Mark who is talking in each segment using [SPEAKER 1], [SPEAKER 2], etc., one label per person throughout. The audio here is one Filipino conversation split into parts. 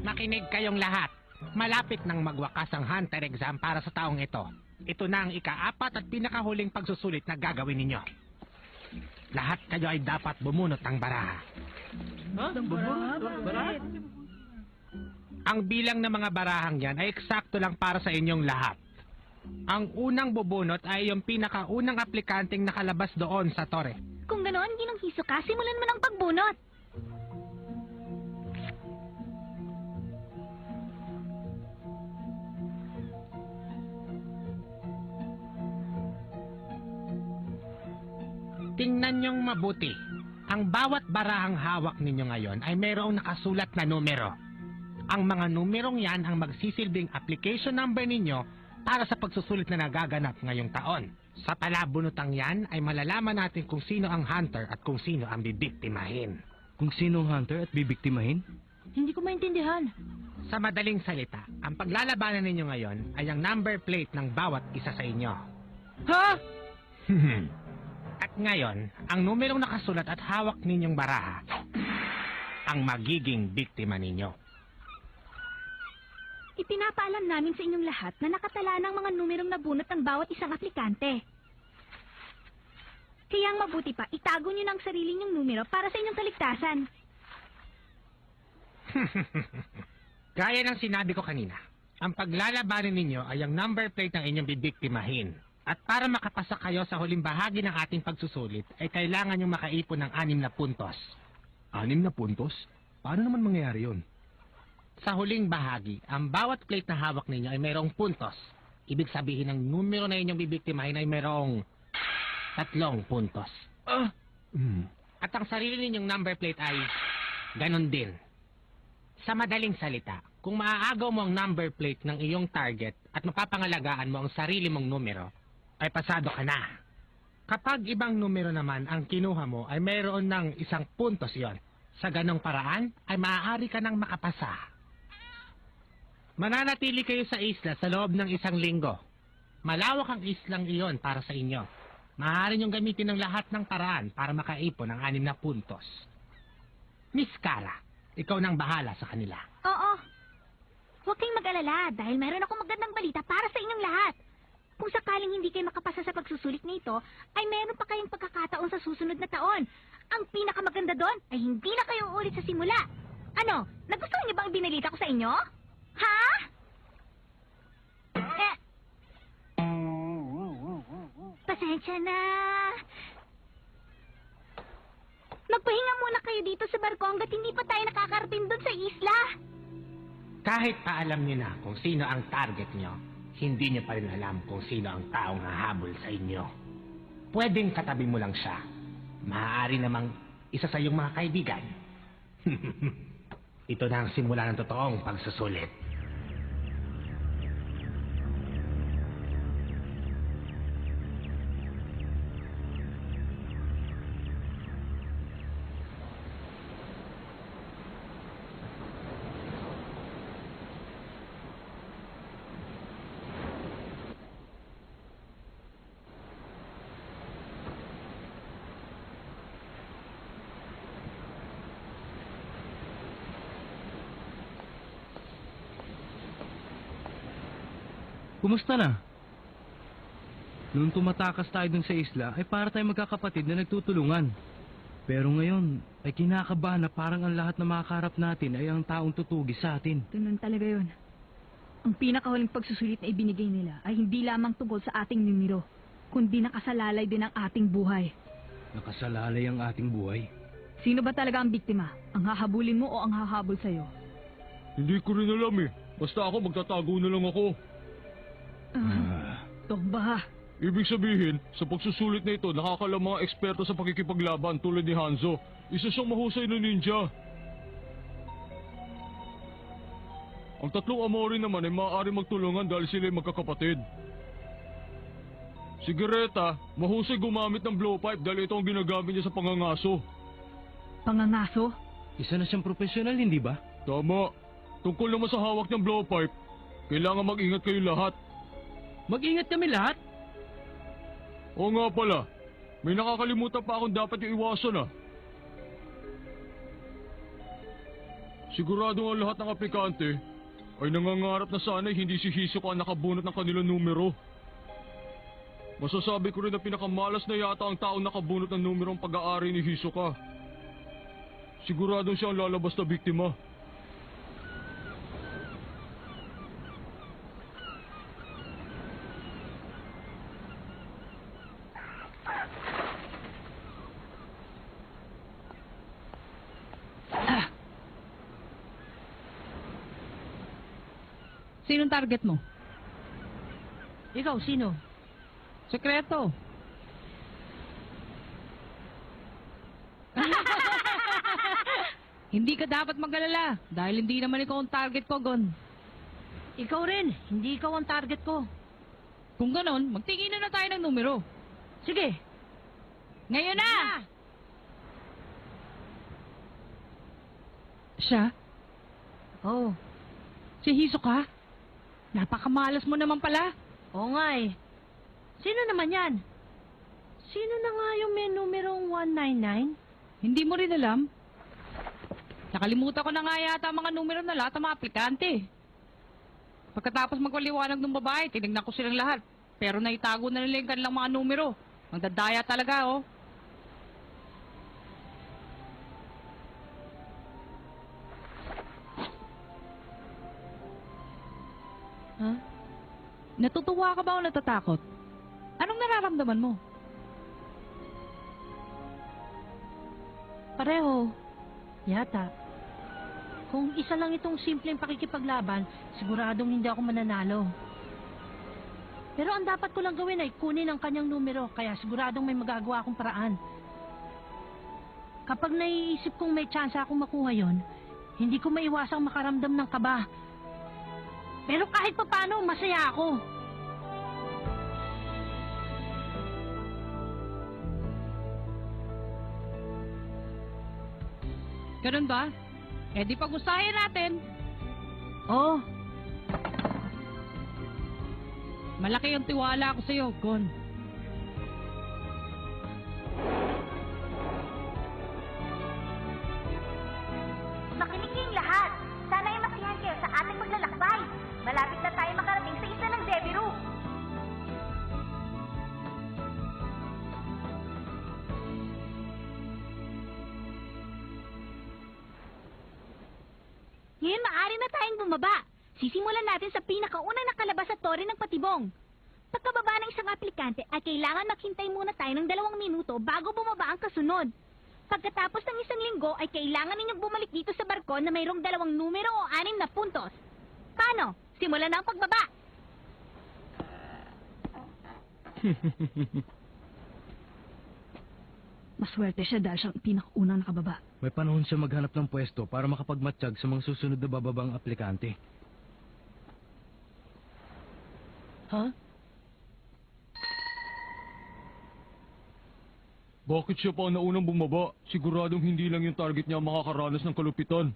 [SPEAKER 1] Makinig kayong lahat. Malapit nang magwakas ang Hunter exam para sa taong ito. Ito na ang ika-4 at pinakahuling pagsusulit na gagawin ninyo. Lahat kayo ay dapat bumunot ng baraha. Ang bilang ng mga barahang yan ay eksakto lang para sa inyong lahat. Ang unang bubunot ay yung pinakaunang aplikanteng nakalabas doon sa tore.
[SPEAKER 2] Kung ganoon, Ginong Hisoka, simulan mo ng pagbunot.
[SPEAKER 1] Tingnan niyong mabuti. Ang bawat barahang hawak ninyo ngayon ay mayroong nakasulat na numero. Ang mga numerong yan ang magsisilbing application number ninyo para sa pagsusulit na nagaganap ngayong taon. Sa talabunotang yan ay malalaman natin kung sino ang hunter at kung sino ang bibiktimahin.
[SPEAKER 3] Kung sino ang hunter at bibiktimahin?
[SPEAKER 2] Hindi ko maintindihan.
[SPEAKER 1] Sa madaling salita, ang paglalabanan ninyo ngayon ay ang number plate ng bawat isa sa inyo.
[SPEAKER 3] Ha?
[SPEAKER 1] At ngayon, ang numerong nakasulat at hawak ninyong baraha ang magiging biktima ninyo.
[SPEAKER 2] Ipinapaalam namin sa inyong lahat na nakatala ng mga numerong nabunot ng bawat isang aplikante. Kaya ang mabuti pa, itago nyo ng sarili nyong numero para sa inyong kaligtasan.
[SPEAKER 1] Gaya ng sinabi ko kanina, ang paglalabanan ninyo ay ang number plate ng inyong bibiktimahin. At para makapasa kayo sa huling bahagi ng ating pagsusulit, ay kailangan nyong makaipon ng 6 na puntos.
[SPEAKER 3] 6 na puntos? Paano naman mangyayari yun?
[SPEAKER 1] Sa huling bahagi, ang bawat plate na hawak ninyo ay mayroong puntos. Ibig sabihin ng numero na inyong bibiktimahin ay mayroong 3 puntos. At ang sarili ninyong number plate ay ganon din. Sa madaling salita, kung maaagaw mo ang number plate ng iyong target at mapapangalagaan mo ang sarili mong numero, ay pasado ka na. Kapag ibang numero naman ang kinuha mo ay mayroon ng 1 puntos yon. Sa ganong paraan ay maaari ka nang makapasa. Mananatili kayo sa isla sa loob ng 1 linggo. Malawak ang islang iyon para sa inyo. Maaari niyong gamitin ng lahat ng paraan para makaipon ng 6 na puntos. Miss Cara, ikaw nang bahala sa kanila.
[SPEAKER 2] Oo. Huwag kayong mag-alala dahil meron akong magandang balita para sa inyong lahat. Kung sakaling hindi kayo makapasa sa pagsusulit nito, ay meron pa kayong pagkakataon sa susunod na taon. Ang pinakamaganda doon ay hindi na kayo uulit sa simula. Ano, nagustuhan niyo bang binalita ko sa inyo? Ha? Pasensya na. Magpahinga muna kayo dito sa barko hanggat hindi pa tayo nakakarating doon sa isla.
[SPEAKER 1] Kahit pa alam niyo na kung sino ang target niyo, hindi niyo pa rin alam kung sino ang taong hahabol sa inyo. Pwedeng katabi mo lang siya. Maaari namang isa sa iyong mga kaibigan. Ito na ang simula ng totoong pagsusulit.
[SPEAKER 3] Kumusta na? Noong tumatakas tayo dun sa isla, ay para tayong magkakapatid na nagtutulungan. Pero ngayon, ay kinakabahan na parang ang lahat na makakarap natin ay ang taong tutugi sa atin.
[SPEAKER 2] Ganun talaga yun. Ang pinakahuling pagsusulit na ibinigay nila ay hindi lamang tungkol sa ating numero, kundi nakasalalay din ang ating buhay.
[SPEAKER 3] Nakasalalay ang ating buhay.
[SPEAKER 2] Sino ba talaga ang biktima? Ang hahabulin mo o ang hahabol sa'yo?
[SPEAKER 4] Hindi ko rin alam eh. Basta ako magtatago na lang ako.
[SPEAKER 2] Tomba.
[SPEAKER 4] Ibig sabihin, sa pagsusulit na ito, nakakalam mga eksperto sa pakikipaglaban tulad ni Hanzo. Isa siyang mahusay na ninja. Ang 3 Amori naman ay maaari magtulungan dahil sila ay magkakapatid. Si Greta, mahusay gumamit ng blowpipe dahil ito ang ginagamit niya sa pangangaso.
[SPEAKER 2] Pangangaso?
[SPEAKER 3] Isa na siyang profesional, hindi ba?
[SPEAKER 4] Tama. Tungkol naman sa hawak ng blowpipe, kailangan mag-ingat kayo lahat.
[SPEAKER 3] Mag-ingat kami lahat?
[SPEAKER 4] Oo nga pala, may nakakalimutan pa akong dapat yung iwasan ah. Sigurado ang lahat ng aplikante ay nangangarap na sana'y hindi si Hisoka ang nakabunot ng kanilang numero. Masasabi ko rin na pinakamalas na yata ang taong nakabunot ng numero ang pag-aari ni Hisoka. Siguradong siya ang lalabas na biktima.
[SPEAKER 5] Sinong target mo?
[SPEAKER 6] Ikaw, sino?
[SPEAKER 5] Sekreto. Hindi ka dapat mag-alala dahil hindi naman ikaw ang target ko, Gon.
[SPEAKER 6] Ikaw rin, hindi ikaw ang target ko.
[SPEAKER 5] Kung ganon, magtingin na tayo ng numero.
[SPEAKER 6] Sige.
[SPEAKER 5] Ngayon na! Siya?
[SPEAKER 6] Oh,
[SPEAKER 5] Si Hisoka? Napakamalas mo naman pala.
[SPEAKER 6] oo nga eh. Sino naman yan? Sino na nga yung may numerong 199?
[SPEAKER 5] Hindi mo rin alam? Nakalimutan ko na nga yata ang mga numero na lahat ng mga aplikante. Pagkatapos magpaliwanag ng babae, tinignan ko silang lahat. Pero naitago na nila yung kanilang mga numero. Ang dadaya talaga, oh.
[SPEAKER 6] Ha?
[SPEAKER 5] Natutuwa ka ba o natatakot? Anong nararamdaman mo?
[SPEAKER 6] Pareho. Yata. Kung isa lang itong simpleng pakikipaglaban, siguradong hindi ako mananalo. Pero ang dapat ko lang gawin ay kunin ang kanyang numero, kaya siguradong may magagawa akong paraan. Kapag naiisip kong may chance akong makuha yon, hindi ko maiwasang makaramdam ng kaba. Pero kahit papaano, masaya ako.
[SPEAKER 5] Ganun ba? Eh di pag-usayan natin.
[SPEAKER 6] Oh,
[SPEAKER 5] Malaki ang tiwala ko sa'yo, Gon.
[SPEAKER 2] Makinig kayong lahat. Sana ay masiyahan kayo sa ating maglalakbay. Malapit na tayo makarating sa isla ng Zebiru. Ngayon maaari na tayong bumaba. Sisimulan natin sa pinakaunang nakalabas sa tore ng patibong. Pagkababa ng isang aplikante ay kailangan maghintay muna tayo ng 2 minuto bago bumaba ang kasunod. Pagkatapos ng 1 linggo ay kailangan ninyong bumalik dito sa barko na mayroong 2 numero o 6 na puntos. Paano? Simulan na ang pagbaba.
[SPEAKER 6] maswerte siya dahil siya ang pinakaunang nakababa.
[SPEAKER 3] May panahon siya maghanap ng pwesto para makapagmatsyag sa mga susunod na bababang aplikante.
[SPEAKER 6] Ha?
[SPEAKER 4] Bakit siya pa ang naunang bumaba? Siguradong hindi lang yung target niya ang makakaranas ng kalupitan.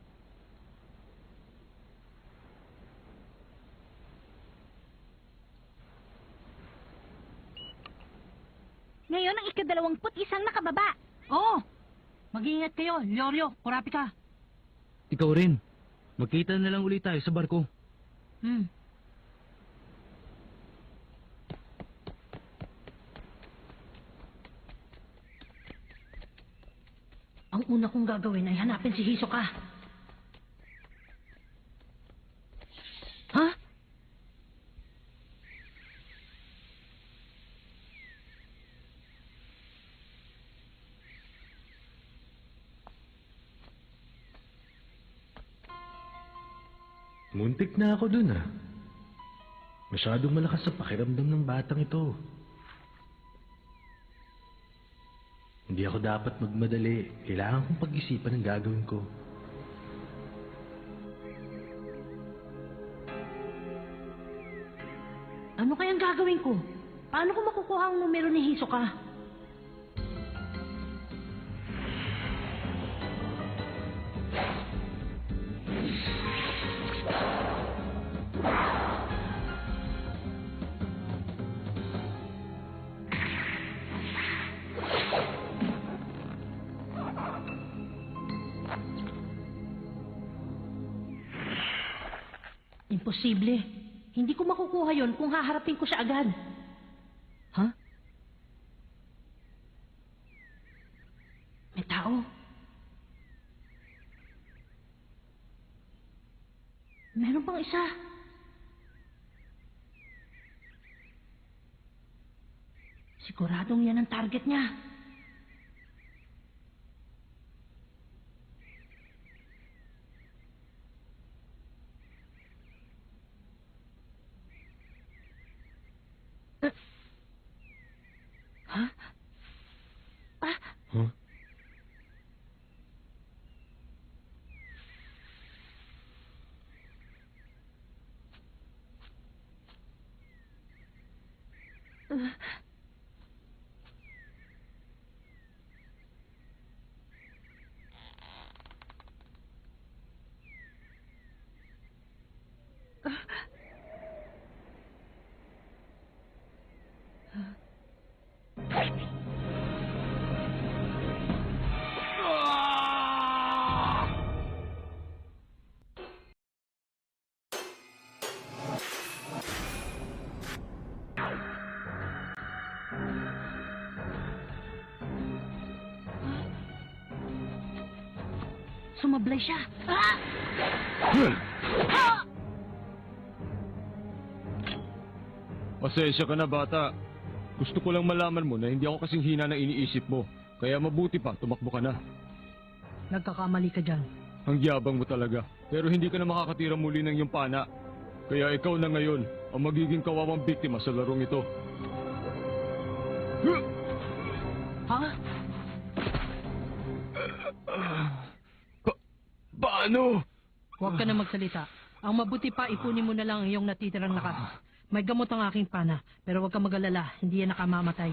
[SPEAKER 2] Ngayon ang ika-21 nakababa.
[SPEAKER 6] Oo! Mag-iingat kayo, Leorio, Kurapika.
[SPEAKER 3] Ikaw rin. Magkita na lang ulit tayo sa barko.
[SPEAKER 6] Ang una kong gagawin ay hanapin si Hisoka. Ha?
[SPEAKER 7] Muntik na ako dun ah. Masyadong malakas sa pakiramdam ng batang ito. Hindi ako dapat magmadali. Kailangan kong pag-isipan ang gagawin ko.
[SPEAKER 6] Ano kayang gagawin ko? Paano ko makukuha ang numero ni Hisoka? Imposible. Hindi ko makukuha yon kung haharapin ko siya agad. Ha? May tao. Meron pang isa. Siguradong yan ang target niya. Huh? Ah,
[SPEAKER 4] Huh?
[SPEAKER 6] sumablay siya. Ah!
[SPEAKER 4] Pasensya ka na, bata. Gusto ko lang malaman mo na hindi ako kasing hina na iniisip mo. Kaya mabuti pa, tumakbo ka na.
[SPEAKER 6] Nagkakamali ka dyan.
[SPEAKER 4] Ang yabang mo talaga. Pero hindi ka na makakatira muli ng iyong pana. Kaya ikaw na ngayon ang magiging kawawang biktima sa larong ito.
[SPEAKER 6] Ha?
[SPEAKER 4] Paano?
[SPEAKER 6] Huwag ka na magsalita. Ang mabuti pa, ipunin mo na lang ang iyong natitirang lakas. May gamot ang aking pana, pero huwag ka mag-alala, hindi yan nakamamatay.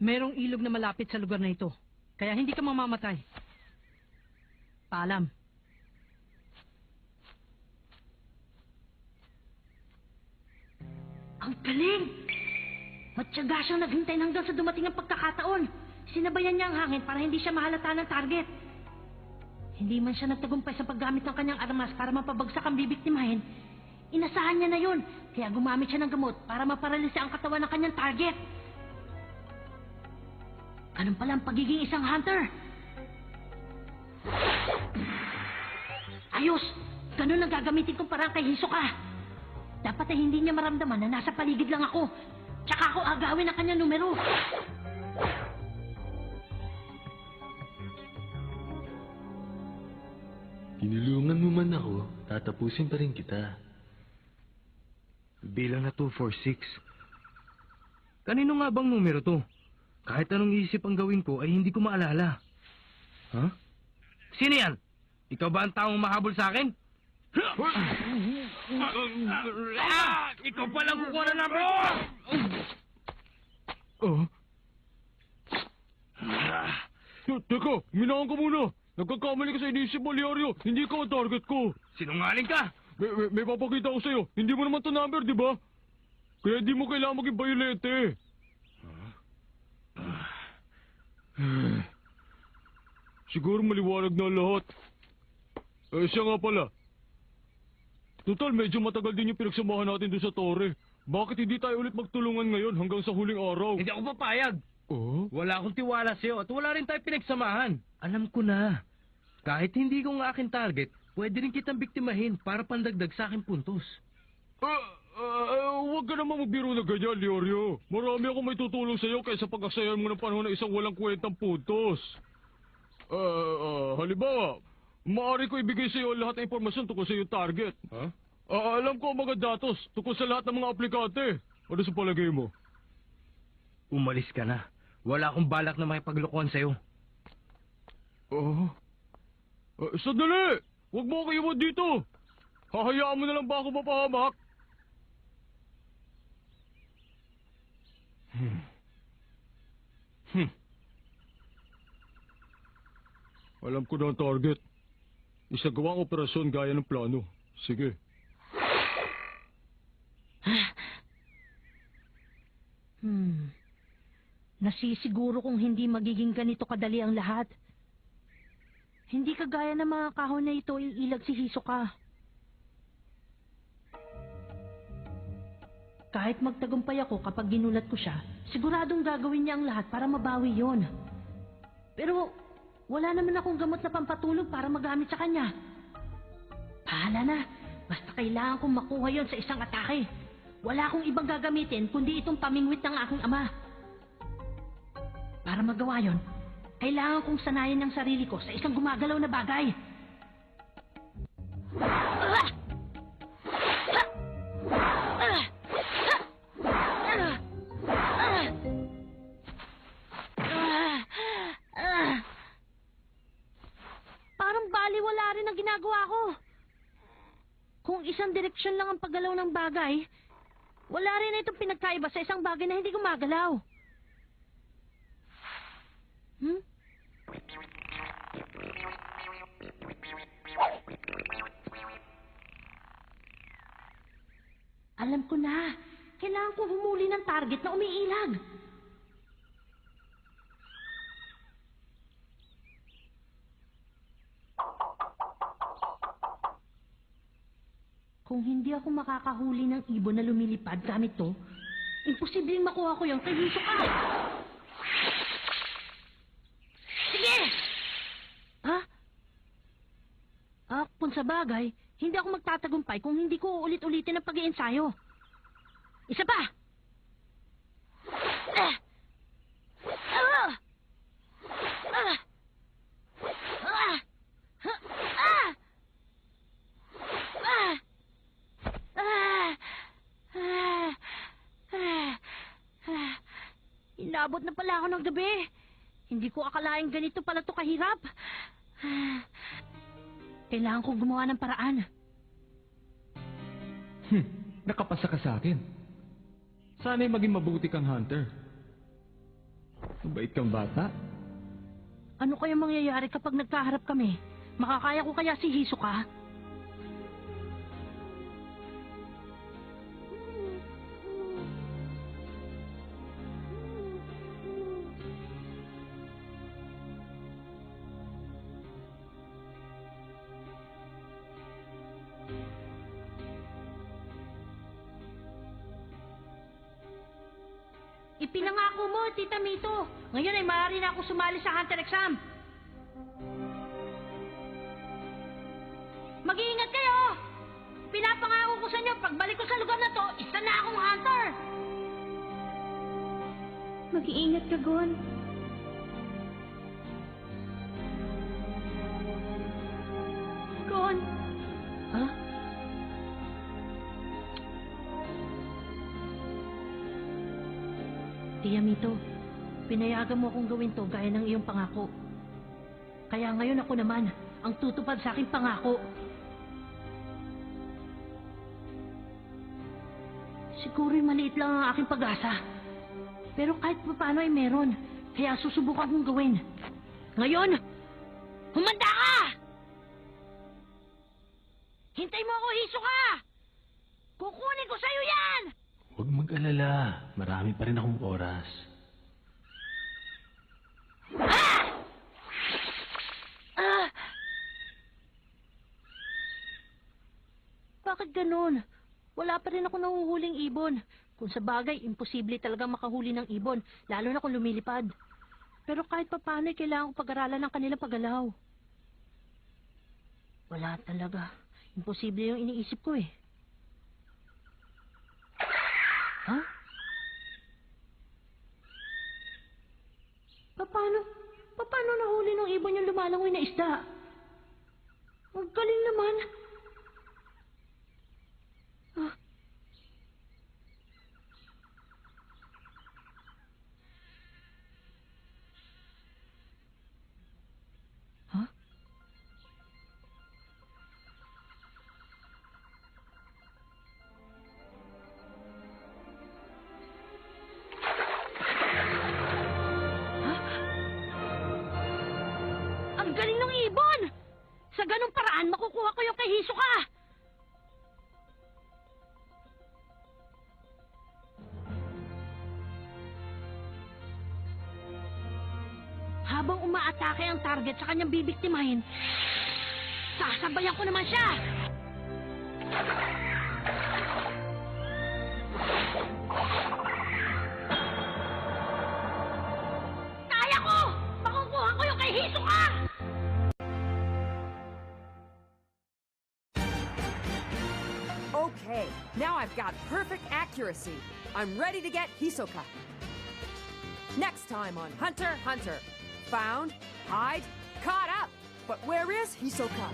[SPEAKER 6] Merong ilog na malapit sa lugar na ito, kaya hindi ka mamamatay. Paalam. Ang galing! Matyaga siyang naghintay hanggang sa dumating ang pagkakataon. Sinabayan niya ang hangin para hindi siya mahalata ng target. Hindi man siya nagtagumpay sa paggamit ng kanyang armas para mapabagsak ang bibiktimahin. Inasahan niya na yun, kaya gumamit siya ng gamot para maparalisa ang katawan ng kanyang target. Ganun pala ang pagiging isang hunter. Ayos! Ganun ang gagamitin kong parang kay Hisoka. Dapat ay hindi niya maramdaman na nasa paligid lang ako. Tsaka ako agawin ang kanyang numero.
[SPEAKER 7] Tinulungan mo man ako, tatapusin pa rin kita.
[SPEAKER 3] Bilang na 246. Kanino nga bang numero to? Kahit anong isip ang gawin ko ay hindi ko maalala. Ha? Sino yan? Ikaw ba ang taong mahabol sa akin? Ikaw palang kukuha na number ko!
[SPEAKER 4] Teka, minahon ka muna. Nagkakamali ka sa inisip mo, Leorio. Hindi ka ang target ko.
[SPEAKER 3] Sinungaling ka!
[SPEAKER 4] May papakita ko sa'yo. Hindi mo naman to number, di ba? Kaya hindi mo kailangan maging bayolete. Siguro maliwanag na lahat. Siya nga pala. Total, medyo matagal din yung pinagsamahan natin doon sa tore. Bakit hindi tayo ulit magtulungan ngayon hanggang sa huling araw?
[SPEAKER 3] Hindi ako papayag.
[SPEAKER 4] Oh?
[SPEAKER 3] Wala akong tiwala sa'yo at wala rin tayo pinagsamahan. Alam ko na. Kahit hindi ko nga akin target, pwede rin kitang biktimahin para pandagdag sa akin puntos.
[SPEAKER 4] Huwag ka naman magbiro na ganyan, Leorio. Marami akong may tutulong sa'yo kaysa pag-aksayan mo ng panahon ng isang walang kwentang puntos. Halimbawa, maaari ko ibigay sa'yo lahat ng impormasyon tungkol sa iyong target.
[SPEAKER 3] Huh?
[SPEAKER 4] Alam ko ang mga datos tungkol sa lahat ng mga aplikante. Ano sa palagay mo?
[SPEAKER 3] Umalis ka na. Wala akong balak na makipaglokohan sa'yo.
[SPEAKER 4] Sandali! Huwag mo ako iwan dito! Hahayaan mo na lang ba ako mapahamak? Alam ko na ang target. Isagawa ang operasyon gaya ng plano. Sige.
[SPEAKER 6] Nasisiguro kong hindi magiging ganito kadali ang lahat. Hindi kagaya ng mga kahon na ito iilag si Hisoka. Kahit magtagumpay ako kapag ginulat ko siya, siguradong gagawin niya ang lahat para mabawi yon. Pero wala naman akong gamot na pampatulog para magamit sa kanya. Bahala na. Basta kailangan kong makuha yon sa isang atake. Wala akong ibang gagamitin kundi itong pamingwit ng aking ama. Para magawa yon, kailangan kong sanayin ang sarili ko sa isang gumagalaw na bagay. Parang baliwala rin ang ginagawa ko. Kung isang direksyon lang ang paggalaw ng bagay, wala rin itong pinagkaiba sa isang bagay na hindi gumagalaw. Alam ko na. Kailangan ko humuli ng target na umiilag. Kung hindi ako makakahuli ng ibon na lumilipad gamit to, imposibleng makuha ko yung kay Hisoka. Sige! Ha? Kung sa bagay, hindi ako magtatagumpay kung hindi ko ulit-ulitin ang pag-iensayo. Isa pa! Inabot na pala ako ng gabi. Hindi ko akalaing ganito pala to kahirap. Kailangan kong gumawa ng paraan.
[SPEAKER 4] Nakapasa ka sa akin. Sana'y maging mabuti kang hunter. Mabait kang bata.
[SPEAKER 6] Ano kaya mangyayari kapag nagkaharap kami? Makakaya ko kaya si Hisoka? Ipinangako mo, Tita Mito. Ngayon ay maaari na ako sumali sa Hunter exam. Mag-iingat kayo! Pinapangako ko sa inyo, pagbalik ko sa lugar na to, isa na akong hunter!
[SPEAKER 2] Mag-iingat ka, Gon. Gon,
[SPEAKER 6] Ha? Tia Mito, pinayagan mo akong gawin to gaya ng iyong pangako. Kaya ngayon ako naman ang tutupad sa aking pangako. Siguro'y maliit lang ang aking pag-asa. Pero kahit paano ay meron. Kaya susubukan kong gawin. Ngayon, humanda ka! Hintay mo ako, Hisoka! Kukunin ko sa'yo yan!
[SPEAKER 7] Huwag mag-alala. Marami pa rin akong oras.
[SPEAKER 6] Bakit ganun? Wala pa rin ako nahuhuling ibon. Kung sa bagay, imposible talaga makahuli ng ibon, lalo na kung lumilipad. Pero kahit papaano, kailangan ko pag-aralan ng kanilang paggalaw. Wala talaga. Imposible yung iniisip ko eh. Ha? Paano nahuli ng ibon yung lumalangoy na isda? Ang galing naman. Ah. Huh? Ang galing ng ibon! Sa ganung paraan, makukuha ko yung kay Hisoka! habang umaatake ang target sa kanyang bibiktimahin, sasabayan ko naman siya! Kaya ko! Makukuha ko yung kay Hisoka!
[SPEAKER 8] Okay, now I've got perfect accuracy. I'm ready to get Hisoka. Next time on Hunter x Hunter. Found, hide, caught up. But where is Hisoka?